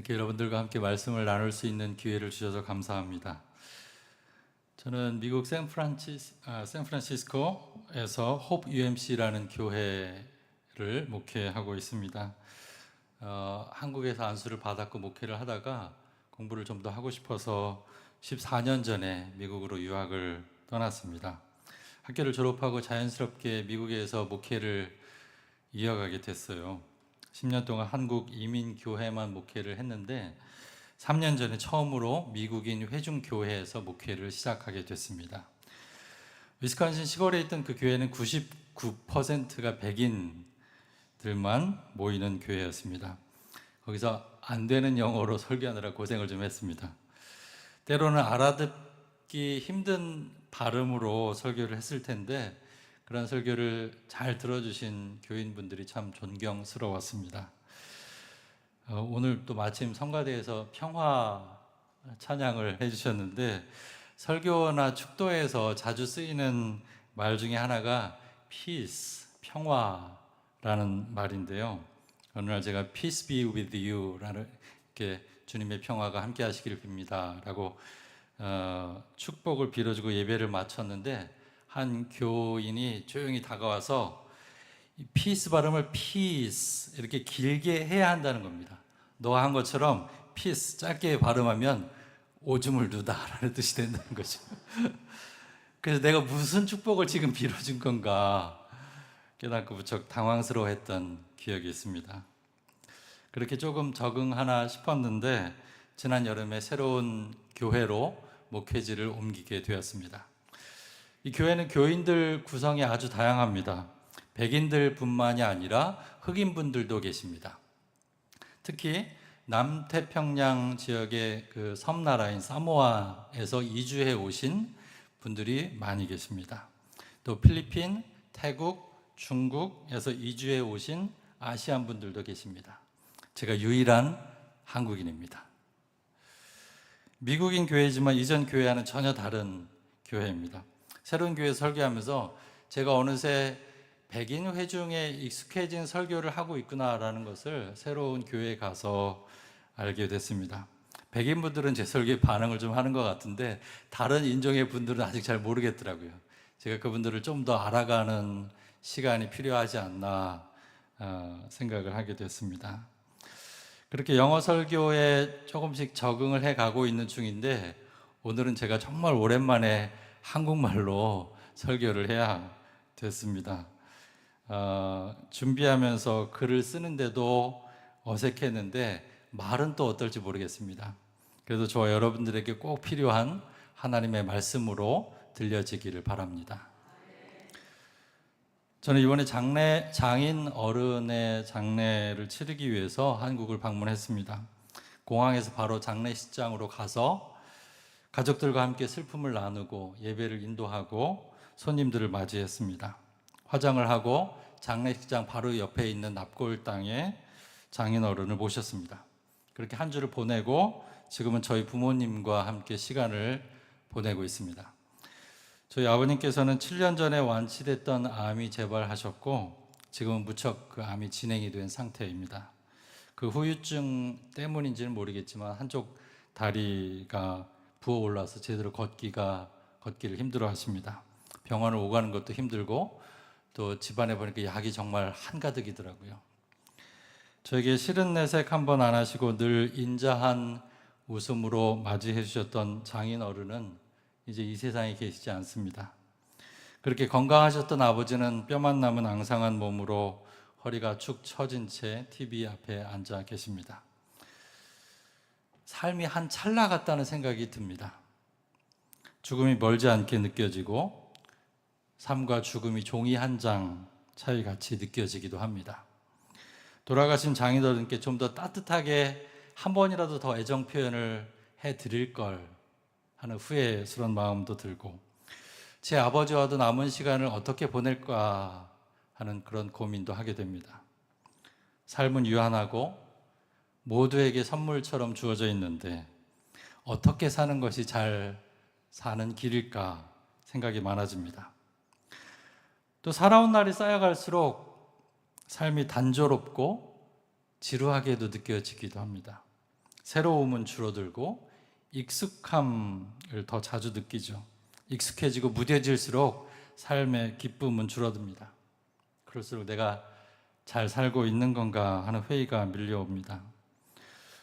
이렇게 여러분들과 함께 말씀을 나눌 수 있는 기회를 주셔서 감사합니다. 저는 미국 샌프란시스코에서 홉 UMC라는 교회를 목회하고 있습니다. 한국에서 안수를 받았고 목회를 하다가 공부를 좀 더 하고 싶어서 14년 전에 미국으로 유학을 떠났습니다. 학교를 졸업하고 자연스럽게 미국에서 목회를 이어가게 됐어요. 10년 동안 한국 이민교회만 목회를 했는데 3년 전에 처음으로 미국인 회중교회에서 목회를 시작하게 됐습니다. 위스콘신 시골에 있던 그 교회는 99%가 백인들만 모이는 교회였습니다. 거기서 안 되는 영어로 설교하느라 고생을 좀 했습니다. 때로는 알아듣기 힘든 발음으로 설교를 했을 텐데 그런 설교를 잘 들어주신 교인분들이 참 존경스러웠습니다. 오늘 또 마침 성가대에서 평화 찬양을 해주셨는데 설교나 축도에서 자주 쓰이는 말 중에 하나가 peace, 평화라는 말인데요. 어느 날 제가 peace be with you 라는 이렇게 주님의 평화가 함께 하시기를 빕니다 라고 축복을 빌어주고 예배를 마쳤는데 한 교인이 조용히 다가와서 피스 발음을 피스 이렇게 길게 해야 한다는 겁니다. 너가 한 것처럼 피스 짧게 발음하면 오줌을 누다라는 뜻이 된다는 거죠. 그래서 내가 무슨 축복을 지금 빌어준 건가 깨닫고 무척 당황스러워했던 기억이 있습니다. 그렇게 조금 적응하나 싶었는데 지난 여름에 새로운 교회로 목회지를 옮기게 되었습니다. 이 교회는 교인들 구성이 아주 다양합니다. 백인들뿐만이 아니라 흑인분들도 계십니다. 특히 남태평양 지역의 그 섬나라인 사모아에서 이주해 오신 분들이 많이 계십니다. 또 필리핀, 태국, 중국에서 이주해 오신 아시안 분들도 계십니다. 제가 유일한 한국인입니다. 미국인 교회지만 이전 교회와는 전혀 다른 교회입니다. 새로운 교회 설교하면서 제가 어느새 백인 회중에 익숙해진 설교를 하고 있구나라는 것을 새로운 교회에 가서 알게 됐습니다. 백인분들은 제 설교에 반응을 좀 하는 것 같은데 다른 인종의 분들은 아직 잘 모르겠더라고요. 제가 그분들을 좀 더 알아가는 시간이 필요하지 않나 생각을 하게 됐습니다. 그렇게 영어 설교에 조금씩 적응을 해가고 있는 중인데 오늘은 제가 정말 오랜만에 한국말로 설교를 해야 됐습니다. 준비하면서 글을 쓰는데도 어색했는데 말은 또 어떨지 모르겠습니다. 그래도 저와 여러분들에게 꼭 필요한 하나님의 말씀으로 들려지기를 바랍니다. 저는 이번에 장인 어른의 장례를 치르기 위해서 한국을 방문했습니다. 공항에서 바로 장례식장으로 가서 가족들과 함께 슬픔을 나누고 예배를 인도하고 손님들을 맞이했습니다. 화장을 하고 장례식장 바로 옆에 있는 납골당에 장인어른을 모셨습니다. 그렇게 한 주를 보내고 지금은 저희 부모님과 함께 시간을 보내고 있습니다. 저희 아버님께서는 7년 전에 완치됐던 암이 재발하셨고 지금은 무척 그 암이 진행이 된 상태입니다. 그 후유증 때문인지는 모르겠지만 한쪽 다리가 부어올라서 제대로 걷기를 힘들어 하십니다. 병원을 오가는 것도 힘들고 또 집안에 보니까 약이 정말 한가득이더라고요. 저에게 싫은 내색 한번 안 하시고 늘 인자한 웃음으로 맞이해 주셨던 장인 어른은 이제 이 세상에 계시지 않습니다. 그렇게 건강하셨던 아버지는 뼈만 남은 앙상한 몸으로 허리가 축 처진 채 TV 앞에 앉아 계십니다. 삶이 한 찰나 같다는 생각이 듭니다. 죽음이 멀지 않게 느껴지고 삶과 죽음이 종이 한 장 차이 같이 느껴지기도 합니다. 돌아가신 장인어른께 좀 더 따뜻하게 한 번이라도 더 애정 표현을 해드릴 걸 하는 후회스러운 마음도 들고 제 아버지와도 남은 시간을 어떻게 보낼까 하는 그런 고민도 하게 됩니다. 삶은 유한하고 모두에게 선물처럼 주어져 있는데 어떻게 사는 것이 잘 사는 길일까 생각이 많아집니다. 또 살아온 날이 쌓여갈수록 삶이 단조롭고 지루하게도 느껴지기도 합니다. 새로움은 줄어들고 익숙함을 더 자주 느끼죠. 익숙해지고 무뎌질수록 삶의 기쁨은 줄어듭니다. 그럴수록 내가 잘 살고 있는 건가 하는 회의가 밀려옵니다.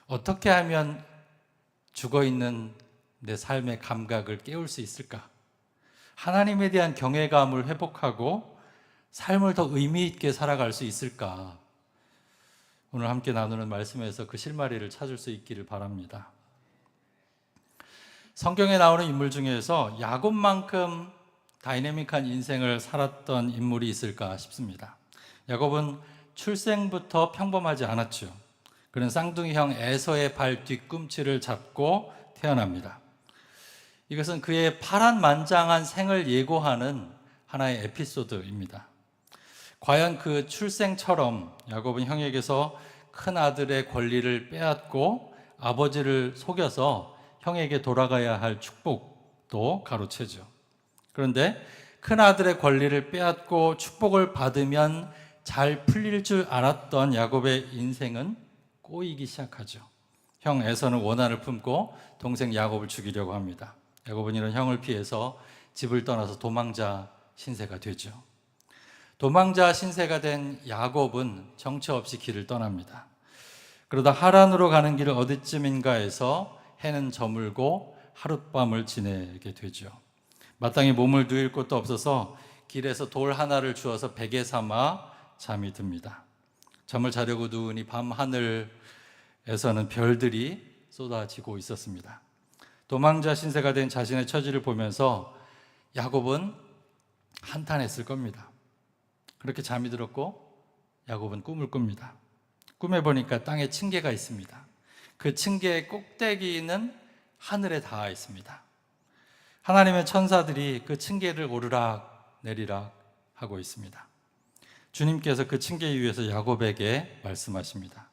어떻게 하면 죽어있는 내 삶의 감각을 깨울 수 있을까? 하나님에 대한 경외감을 회복하고 삶을 더 의미 있게 살아갈 수 있을까? 오늘 함께 나누는 말씀에서 그 실마리를 찾을 수 있기를 바랍니다. 성경에 나오는 인물 중에서 야곱만큼 다이내믹한 인생을 살았던 인물이 있을까 싶습니다. 야곱은 출생부터 평범하지 않았죠. 그는 쌍둥이 형 에서의 발 뒤꿈치를 잡고 태어납니다. 이것은 그의 파란만장한 생을 예고하는 하나의 에피소드입니다. 과연 그 출생처럼 야곱은 형에게서 큰 아들의 권리를 빼앗고 아버지를 속여서 형에게 돌아가야 할 축복도 가로채죠. 그런데 큰 아들의 권리를 빼앗고 축복을 받으면 잘 풀릴 줄 알았던 야곱의 인생은 꼬이기 시작하죠. 형 에서는 원한을 품고 동생 야곱을 죽이려고 합니다. 야곱은 이런 형을 피해서 집을 떠나서 도망자 신세가 되죠. 도망자 신세가 된 야곱은 정처 없이 길을 떠납니다. 그러다 하란으로 가는 길 어디쯤인가에서 해는 저물고 하룻밤을 지내게 되죠. 마땅히 몸을 누일 곳도 없어서 길에서 돌 하나를 주어서 베개 삼아 잠이 듭니다. 잠을 자려고 누우니 밤 하늘에서는 별들이 쏟아지고 있었습니다. 도망자 신세가 된 자신의 처지를 보면서 야곱은 한탄했을 겁니다. 그렇게 잠이 들었고 야곱은 꿈을 꿉니다. 꿈에 보니까 땅에 층계가 있습니다. 그 층계의 꼭대기는 하늘에 닿아 있습니다. 하나님의 천사들이 그 층계를 오르락 내리락 하고 있습니다. 주님께서 그 층계 위에서 야곱에게 말씀하십니다.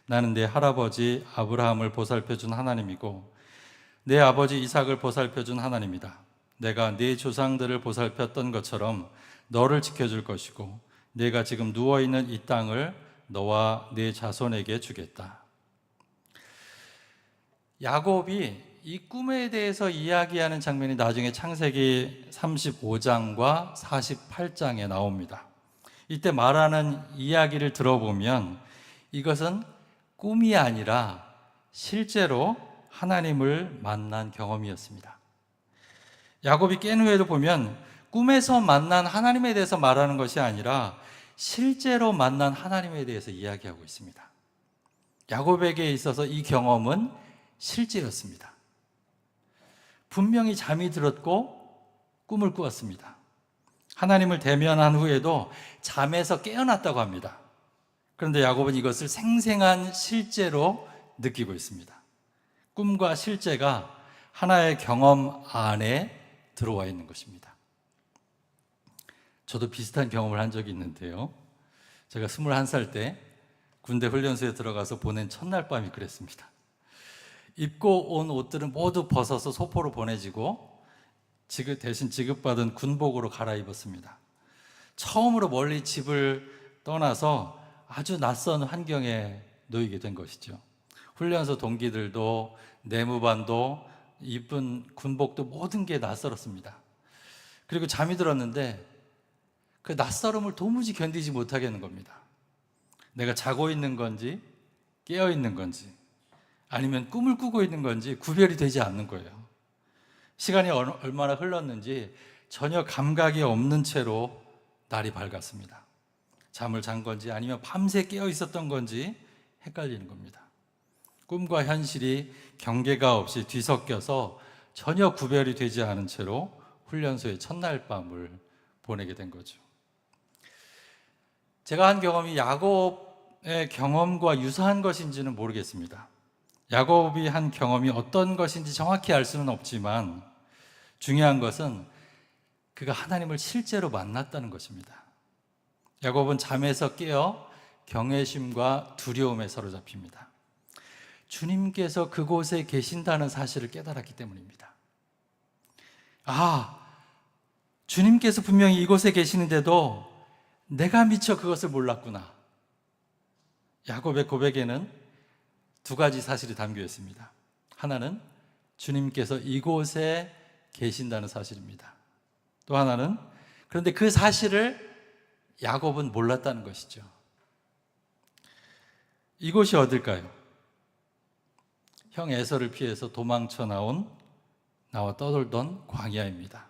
나는 내 할아버지 아브라함을 보살펴준 하나님이고 내 아버지 이삭을 보살펴준 하나님이다. 내가 네 조상들을 보살폈던 것처럼 너를 지켜줄 것이고 내가 지금 누워있는 이 땅을 너와 네 자손에게 주겠다. 야곱이 이 꿈에 대해서 이야기하는 장면이 나중에 창세기 35장과 48장에 나옵니다. 이때 말하는 이야기를 들어보면 이것은 꿈이 아니라 실제로 하나님을 만난 경험이었습니다. 야곱이 깬 후에도 보면 꿈에서 만난 하나님에 대해서 말하는 것이 아니라 실제로 만난 하나님에 대해서 이야기하고 있습니다. 야곱에게 있어서 이 경험은 실제였습니다. 분명히 잠이 들었고 꿈을 꾸었습니다. 하나님을 대면한 후에도 잠에서 깨어났다고 합니다. 그런데 야곱은 이것을 생생한 실제로 느끼고 있습니다. 꿈과 실제가 하나의 경험 안에 들어와 있는 것입니다. 저도 비슷한 경험을 한 적이 있는데요. 제가 21살 때 군대 훈련소에 들어가서 보낸 첫날 밤이 그랬습니다. 입고 온 옷들은 모두 벗어서 소포로 보내지고 대신 지급받은 군복으로 갈아입었습니다. 처음으로 멀리 집을 떠나서 아주 낯선 환경에 놓이게 된 것이죠. 훈련소 동기들도 내무반도 입은 군복도 모든 게 낯설었습니다. 그리고 잠이 들었는데 그 낯설음을 도무지 견디지 못하겠는 겁니다. 내가 자고 있는 건지 깨어 있는 건지 아니면 꿈을 꾸고 있는 건지 구별이 되지 않는 거예요. 시간이 얼마나 흘렀는지 전혀 감각이 없는 채로 날이 밝았습니다. 잠을 잔 건지 아니면 밤새 깨어 있었던 건지 헷갈리는 겁니다. 꿈과 현실이 경계가 없이 뒤섞여서 전혀 구별이 되지 않은 채로 훈련소의 첫날 밤을 보내게 된 거죠. 제가 한 경험이 야곱의 경험과 유사한 것인지는 모르겠습니다. 야곱이 한 경험이 어떤 것인지 정확히 알 수는 없지만 중요한 것은 그가 하나님을 실제로 만났다는 것입니다. 야곱은 잠에서 깨어 경외심과 두려움에 사로잡힙니다. 주님께서 그곳에 계신다는 사실을 깨달았기 때문입니다. 주님께서 분명히 이곳에 계시는데도 내가 미처 그것을 몰랐구나. 야곱의 고백에는 두 가지 사실이 담겨 있습니다. 하나는 주님께서 이곳에 계신다는 사실입니다. 또 하나는 그런데 그 사실을 야곱은 몰랐다는 것이죠. 이곳이 어딜까요? 형 에서를 피해서 도망쳐 나와 떠돌던 광야입니다.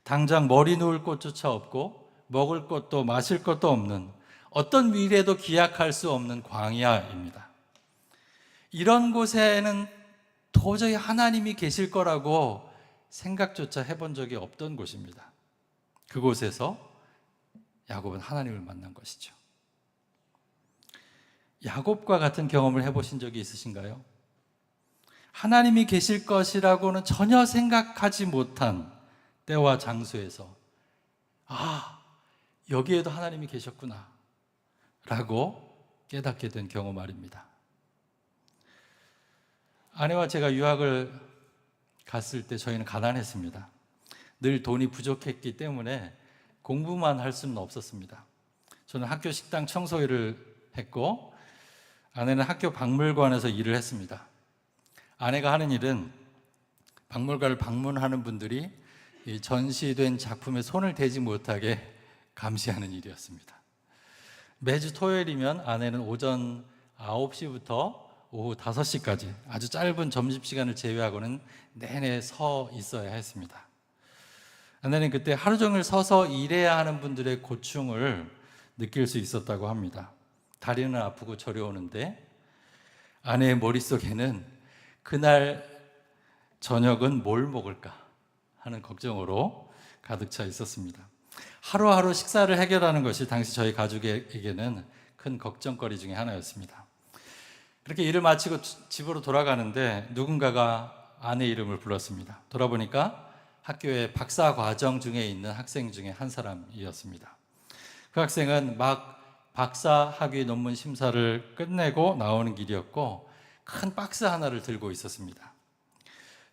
당장 머리 놓을 곳조차 없고 먹을 것도 마실 것도 없는, 어떤 미래도 기약할 수 없는 광야입니다. 이런 곳에는 도저히 하나님이 계실 거라고 생각조차 해본 적이 없던 곳입니다. 그곳에서 야곱은 하나님을 만난 것이죠. 야곱과 같은 경험을 해보신 적이 있으신가요? 하나님이 계실 것이라고는 전혀 생각하지 못한 때와 장소에서 여기에도 하나님이 계셨구나 라고 깨닫게 된 경험 말입니다. 아내와 제가 유학을 갔을 때 저희는 가난했습니다. 늘 돈이 부족했기 때문에 공부만 할 수는 없었습니다. 저는 학교 식당 청소 일을 했고 아내는 학교 박물관에서 일을 했습니다. 아내가 하는 일은 박물관을 방문하는 분들이 전시된 작품에 손을 대지 못하게 감시하는 일이었습니다. 매주 토요일이면 아내는 오전 9시부터 오후 5시까지 아주 짧은 점심시간을 제외하고는 내내 서 있어야 했습니다. 아내는 그때 하루 종일 서서 일해야 하는 분들의 고충을 느낄 수 있었다고 합니다. 다리는 아프고 저려오는데 아내의 머릿속에는 그날 저녁은 뭘 먹을까 하는 걱정으로 가득 차 있었습니다. 하루하루 식사를 해결하는 것이 당시 저희 가족에게는 큰 걱정거리 중에 하나였습니다. 그렇게 일을 마치고 집으로 돌아가는데 누군가가 아내 이름을 불렀습니다. 돌아보니까 학교의 박사 과정 중에 있는 학생 중에 한 사람이었습니다. 그 학생은 막 박사 학위 논문 심사를 끝내고 나오는 길이었고 큰 박스 하나를 들고 있었습니다.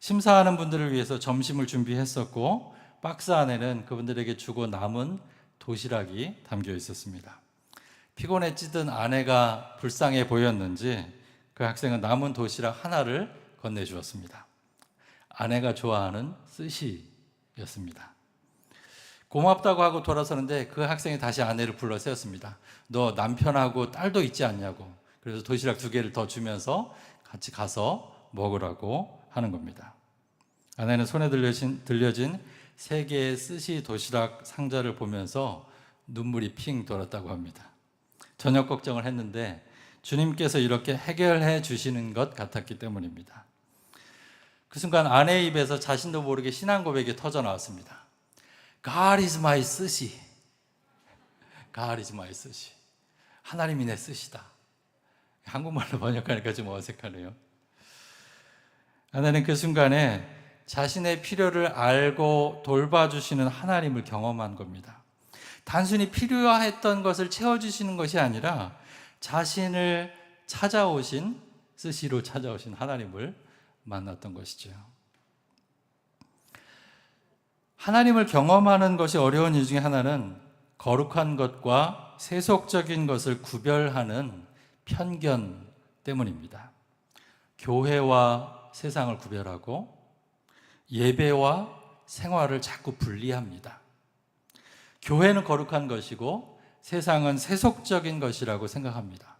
심사하는 분들을 위해서 점심을 준비했었고 박스 안에는 그분들에게 주고 남은 도시락이 담겨 있었습니다. 피곤에 찌든 아내가 불쌍해 보였는지 그 학생은 남은 도시락 하나를 건네주었습니다. 아내가 좋아하는 스시였습니다. 고맙다고 하고 돌아서는데 그 학생이 다시 아내를 불러 세웠습니다. 너 남편하고 딸도 있지 않냐고. 그래서 도시락 2개를 더 주면서 같이 가서 먹으라고 하는 겁니다. 아내는 손에 들려진 3개의 스시 도시락 상자를 보면서 눈물이 핑 돌았다고 합니다. 저녁 걱정을 했는데 주님께서 이렇게 해결해 주시는 것 같았기 때문입니다. 그 순간 아내의 입에서 자신도 모르게 신앙 고백이 터져 나왔습니다. God is my 스시. God is my 스시. 하나님이 내 스시다. 한국말로 번역하니까 좀 어색하네요. 아내는 그 순간에 자신의 필요를 알고 돌봐주시는 하나님을 경험한 겁니다. 단순히 필요했던 것을 채워주시는 것이 아니라 자신을 찾아오신, 스시로 찾아오신 하나님을 만났던 것이죠. 하나님을 경험하는 것이 어려운 이유 중에 하나는 거룩한 것과 세속적인 것을 구별하는 편견 때문입니다. 교회와 세상을 구별하고 예배와 생활을 자꾸 분리합니다. 교회는 거룩한 것이고 세상은 세속적인 것이라고 생각합니다.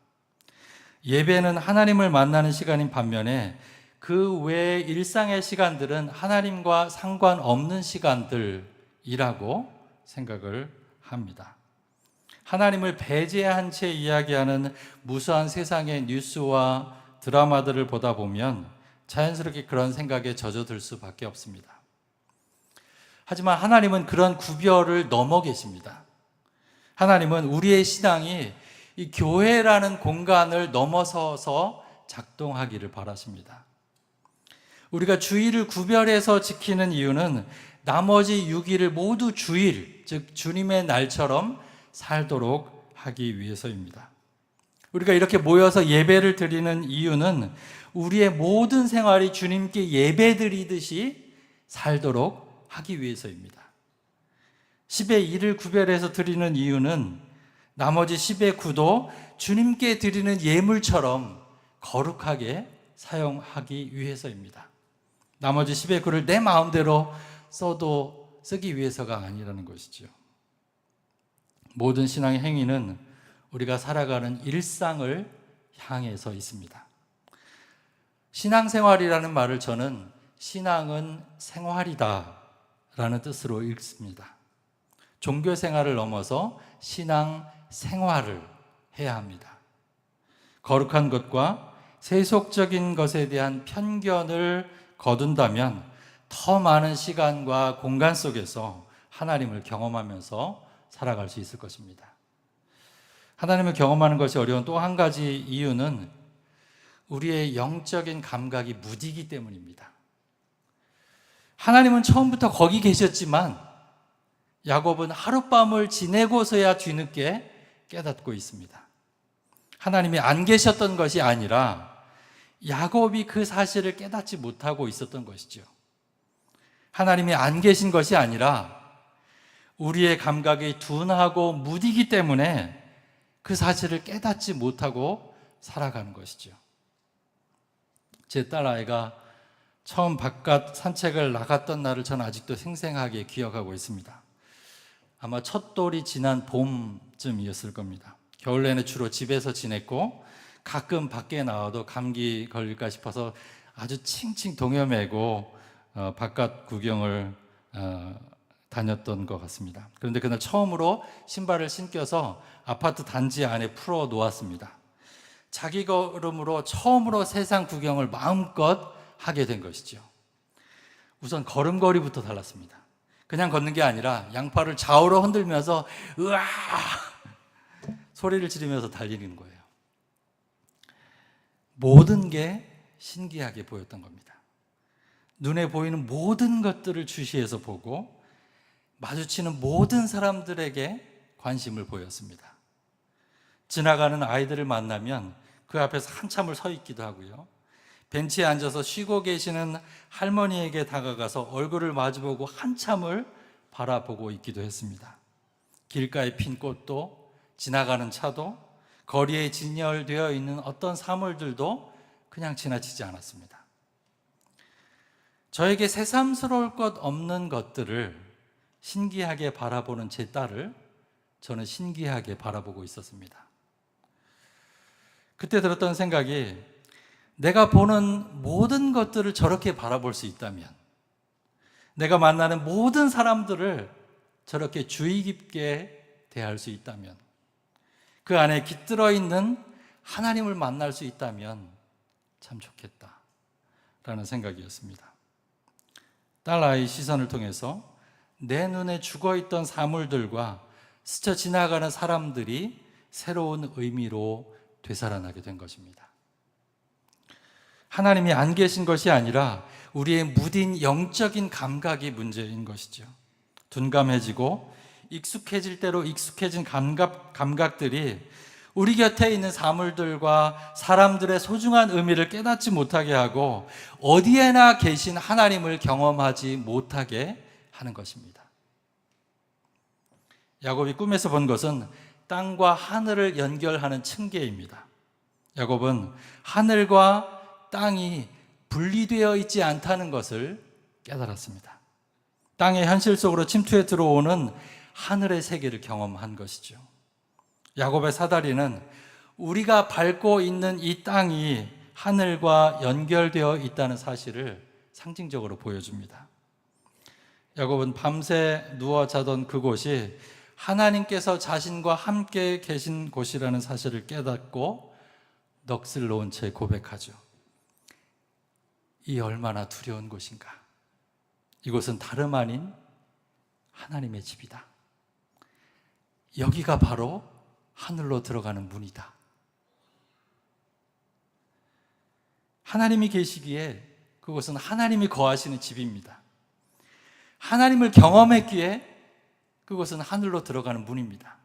예배는 하나님을 만나는 시간인 반면에 그 외의 일상의 시간들은 하나님과 상관없는 시간들이라고 생각을 합니다. 하나님을 배제한 채 이야기하는 무수한 세상의 뉴스와 드라마들을 보다 보면 자연스럽게 그런 생각에 젖어들 수밖에 없습니다. 하지만 하나님은 그런 구별을 넘어 계십니다. 하나님은 우리의 신앙이 이 교회라는 공간을 넘어서서 작동하기를 바라십니다. 우리가 주일을 구별해서 지키는 이유는 나머지 6일을 모두 주일, 즉 주님의 날처럼 살도록 하기 위해서입니다. 우리가 이렇게 모여서 예배를 드리는 이유는 우리의 모든 생활이 주님께 예배드리듯이 살도록 하기 위해서입니다. 10의 1을 구별해서 드리는 이유는 나머지 10의 9도 주님께 드리는 예물처럼 거룩하게 사용하기 위해서입니다. 나머지 10의 글을 내 마음대로 쓰기 위해서가 아니라는 것이죠. 모든 신앙의 행위는 우리가 살아가는 일상을 향해서 있습니다. 신앙생활이라는 말을 저는 신앙은 생활이다 라는 뜻으로 읽습니다. 종교생활을 넘어서 신앙생활을 해야 합니다. 거룩한 것과 세속적인 것에 대한 편견을 거둔다면 더 많은 시간과 공간 속에서 하나님을 경험하면서 살아갈 수 있을 것입니다. 하나님을 경험하는 것이 어려운 또 한 가지 이유는 우리의 영적인 감각이 무디기 때문입니다. 하나님은 처음부터 거기 계셨지만 야곱은 하룻밤을 지내고서야 뒤늦게 깨닫고 있습니다. 하나님이 안 계셨던 것이 아니라 야곱이 그 사실을 깨닫지 못하고 있었던 것이죠. 하나님이 안 계신 것이 아니라 우리의 감각이 둔하고 무디기 때문에 그 사실을 깨닫지 못하고 살아가는 것이죠. 제 딸아이가 처음 바깥 산책을 나갔던 날을 저는 아직도 생생하게 기억하고 있습니다. 아마 첫 돌이 지난 봄쯤이었을 겁니다. 겨울 내내 주로 집에서 지냈고 가끔 밖에 나와도 감기 걸릴까 싶어서 아주 칭칭 동여매고 바깥 구경을 다녔던 것 같습니다. 그런데 그날 처음으로 신발을 신겨서 아파트 단지 안에 풀어 놓았습니다. 자기 걸음으로 처음으로 세상 구경을 마음껏 하게 된 것이죠. 우선 걸음걸이부터 달랐습니다. 그냥 걷는 게 아니라 양팔을 좌우로 흔들면서 으아 소리를 지르면서 달리는 거예요. 모든 게 신기하게 보였던 겁니다. 눈에 보이는 모든 것들을 주시해서 보고 마주치는 모든 사람들에게 관심을 보였습니다. 지나가는 아이들을 만나면 그 앞에서 한참을 서 있기도 하고요. 벤치에 앉아서 쉬고 계시는 할머니에게 다가가서 얼굴을 마주보고 한참을 바라보고 있기도 했습니다. 길가에 핀 꽃도 지나가는 차도 거리에 진열되어 있는 어떤 사물들도 그냥 지나치지 않았습니다. 저에게 새삼스러울 것 없는 것들을 신기하게 바라보는 제 딸을 저는 신기하게 바라보고 있었습니다. 그때 들었던 생각이 내가 보는 모든 것들을 저렇게 바라볼 수 있다면, 내가 만나는 모든 사람들을 저렇게 주의 깊게 대할 수 있다면, 그 안에 깃들어 있는 하나님을 만날 수 있다면 참 좋겠다라는 생각이었습니다. 딸아이 시선을 통해서 내 눈에 죽어있던 사물들과 스쳐 지나가는 사람들이 새로운 의미로 되살아나게 된 것입니다. 하나님이 안 계신 것이 아니라 우리의 무딘 영적인 감각이 문제인 것이죠. 둔감해지고 익숙해질 대로 익숙해진 감각들이 우리 곁에 있는 사물들과 사람들의 소중한 의미를 깨닫지 못하게 하고 어디에나 계신 하나님을 경험하지 못하게 하는 것입니다. 야곱이 꿈에서 본 것은 땅과 하늘을 연결하는 층계입니다. 야곱은 하늘과 땅이 분리되어 있지 않다는 것을 깨달았습니다. 땅의 현실 속으로 침투해 들어오는 하늘의 세계를 경험한 것이죠. 야곱의 사다리는 우리가 밟고 있는 이 땅이 하늘과 연결되어 있다는 사실을 상징적으로 보여줍니다. 야곱은 밤새 누워 자던 그곳이 하나님께서 자신과 함께 계신 곳이라는 사실을 깨닫고 넋을 놓은 채 고백하죠. 이 얼마나 두려운 곳인가. 이곳은 다름 아닌 하나님의 집이다. 여기가 바로 하늘로 들어가는 문이다. 하나님이 계시기에 그곳은 하나님이 거하시는 집입니다. 하나님을 경험했기에 그곳은 하늘로 들어가는 문입니다.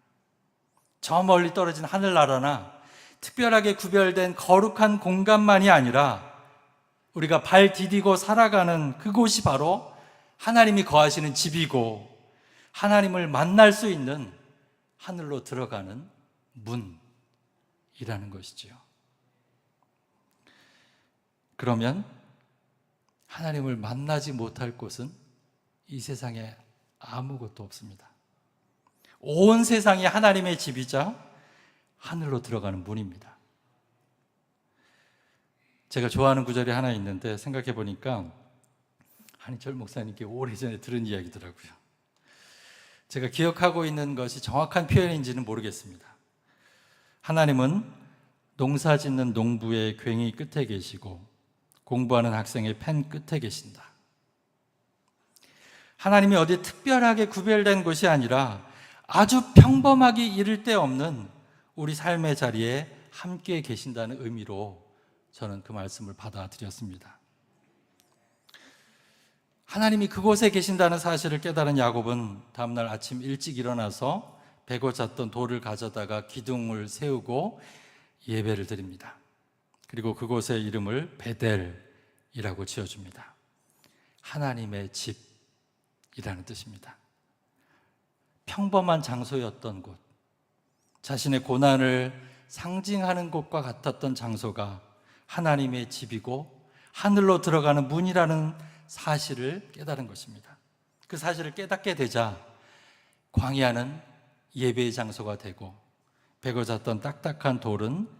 저 멀리 떨어진 하늘나라나 특별하게 구별된 거룩한 공간만이 아니라 우리가 발 디디고 살아가는 그곳이 바로 하나님이 거하시는 집이고 하나님을 만날 수 있는 하늘로 들어가는 문이라는 것이지요. 그러면 하나님을 만나지 못할 곳은 이 세상에 아무것도 없습니다. 온 세상이 하나님의 집이자 하늘로 들어가는 문입니다. 제가 좋아하는 구절이 하나 있는데 생각해 보니까 한희철 목사님께 오래전에 들은 이야기더라고요. 제가 기억하고 있는 것이 정확한 표현인지는 모르겠습니다. 하나님은 농사 짓는 농부의 괭이 끝에 계시고 공부하는 학생의 펜 끝에 계신다. 하나님이 어디 특별하게 구별된 곳이 아니라 아주 평범하기 이를 데 없는 우리 삶의 자리에 함께 계신다는 의미로 저는 그 말씀을 받아들였습니다. 하나님이 그곳에 계신다는 사실을 깨달은 야곱은 다음날 아침 일찍 일어나서 베고 잤던 돌을 가져다가 기둥을 세우고 예배를 드립니다. 그리고 그곳의 이름을 베델이라고 지어줍니다. 하나님의 집이라는 뜻입니다. 평범한 장소였던 곳, 자신의 고난을 상징하는 곳과 같았던 장소가 하나님의 집이고 하늘로 들어가는 문이라는 사실을 깨달은 것입니다. 그 사실을 깨닫게 되자 광야는 예배의 장소가 되고 베고 잤던 딱딱한 돌은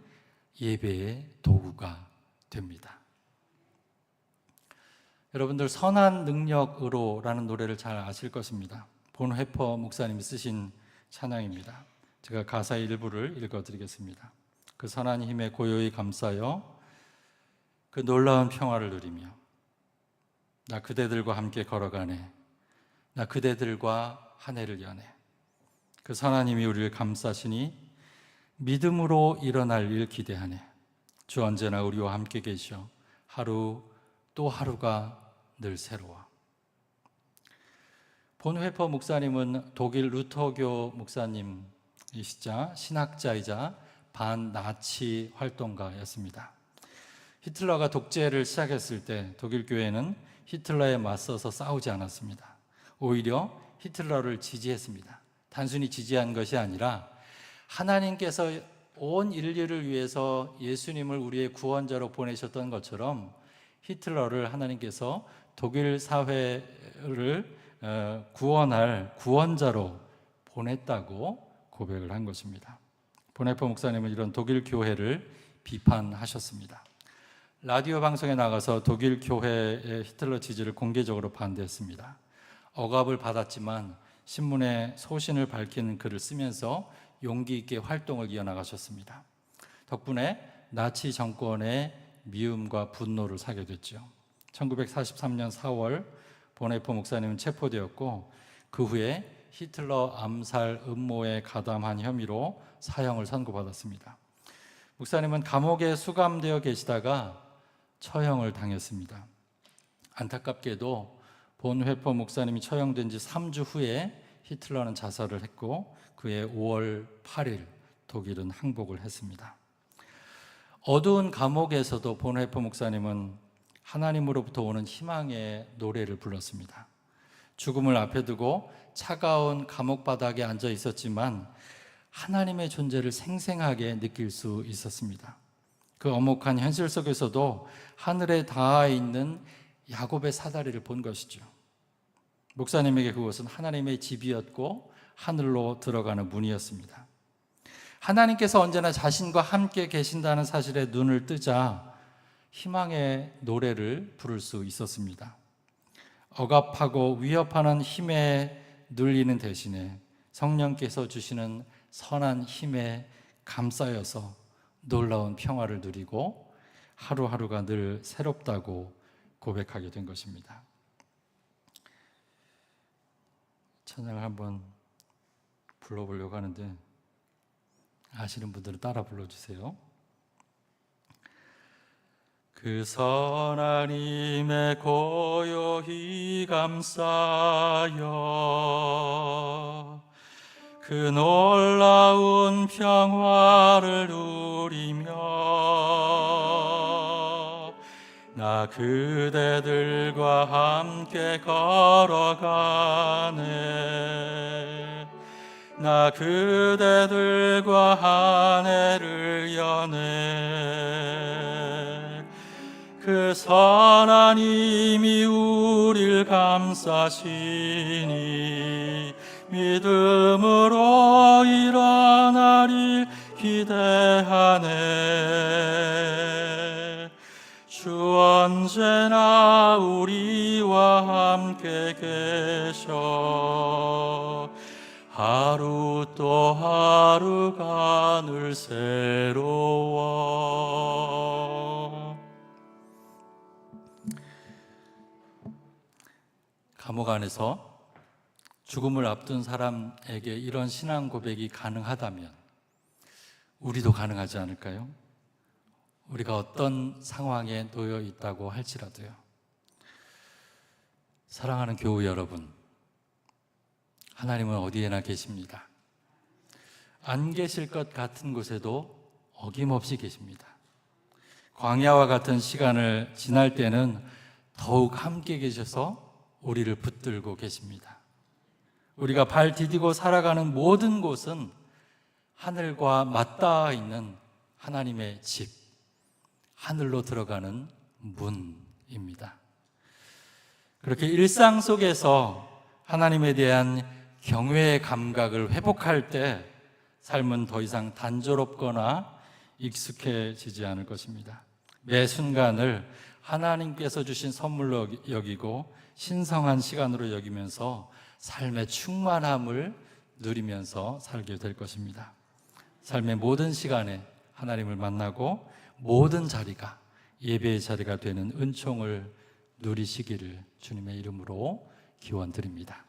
예배의 도구가 됩니다. 여러분들 선한 능력으로라는 노래를 잘 아실 것입니다. 본회퍼 목사님이 쓰신 찬양입니다. 제가 가사의 일부를 읽어드리겠습니다. 그 선한 힘에 고요히 감싸여 그 놀라운 평화를 누리며 나 그대들과 함께 걸어가네. 나 그대들과 한 해를 여네. 그 선한 힘이 우리를 감싸시니 믿음으로 일어날 일 기대하네. 주 언제나 우리와 함께 계셔 하루 또 하루가 늘 새로워. 본회퍼 목사님은 독일 루터교 목사님이시자 신학자이자 반나치 활동가였습니다. 히틀러가 독재를 시작했을 때 독일 교회는 히틀러에 맞서서 싸우지 않았습니다. 오히려 히틀러를 지지했습니다. 단순히 지지한 것이 아니라 하나님께서 온 인류를 위해서 예수님을 우리의 구원자로 보내셨던 것처럼 히틀러를 하나님께서 독일 사회를 구원할 구원자로 보냈다고 고백을 한 것입니다. 본회퍼 목사님은 이런 독일 교회를 비판하셨습니다. 라디오 방송에 나가서 독일 교회의 히틀러 지지를 공개적으로 반대했습니다. 억압을 받았지만 신문에 소신을 밝히는 글을 쓰면서 용기 있게 활동을 이어나가셨습니다. 덕분에 나치 정권의 미움과 분노를 사게 됐죠. 1943년 4월 본회퍼 목사님은 체포되었고 그 후에 히틀러 암살 음모에 가담한 혐의로 사형을 선고받았습니다. 목사님은 감옥에 수감되어 계시다가 처형을 당했습니다. 안타깝게도 본회퍼 목사님이 처형된 지 3주 후에 히틀러는 자살을 했고 그해 5월 8일 독일은 항복을 했습니다. 어두운 감옥에서도 본회퍼 목사님은 하나님으로부터 오는 희망의 노래를 불렀습니다. 죽음을 앞에 두고 차가운 감옥 바닥에 앉아 있었지만 하나님의 존재를 생생하게 느낄 수 있었습니다. 그 엄혹한 현실 속에서도 하늘에 닿아 있는 야곱의 사다리를 본 것이죠. 목사님에게 그것은 하나님의 집이었고 하늘로 들어가는 문이었습니다. 하나님께서 언제나 자신과 함께 계신다는 사실에 눈을 뜨자 희망의 노래를 부를 수 있었습니다. 억압하고 위협하는 힘에 눌리는 대신에 성령께서 주시는 선한 힘에 감싸여서 놀라운 평화를 누리고 하루하루가 늘 새롭다고 고백하게 된 것입니다. 찬양을 한번 불러보려고 하는데 아시는 분들은 따라 불러주세요. 그 선한 힘에 고요히 감싸여 그 놀라운 평화를 누리며 나 그대들과 함께 걸어가네. 나 그대들과 한 해를 여네. 그 그 선한 힘이 우릴 감싸시니 믿음으로 일어나릴 기대하네. 주 언제나 우리와 함께 계셔 하루 또 하루가 늘 새로워. 감옥 안에서 죽음을 앞둔 사람에게 이런 신앙 고백이 가능하다면 우리도 가능하지 않을까요? 우리가 어떤 상황에 놓여 있다고 할지라도요. 사랑하는 교우 여러분, 하나님은 어디에나 계십니다. 안 계실 것 같은 곳에도 어김없이 계십니다. 광야와 같은 시간을 지날 때는 더욱 함께 계셔서 우리를 붙들고 계십니다. 우리가 발 디디고 살아가는 모든 곳은 하늘과 맞닿아 있는 하나님의 집, 하늘로 들어가는 문입니다. 그렇게 일상 속에서 하나님에 대한 경외의 감각을 회복할 때 삶은 더 이상 단조롭거나 익숙해지지 않을 것입니다. 매 순간을 하나님께서 주신 선물로 여기고 신성한 시간으로 여기면서 삶의 충만함을 누리면서 살게 될 것입니다. 삶의 모든 시간에 하나님을 만나고 모든 자리가 예배의 자리가 되는 은총을 누리시기를 주님의 이름으로 기원드립니다.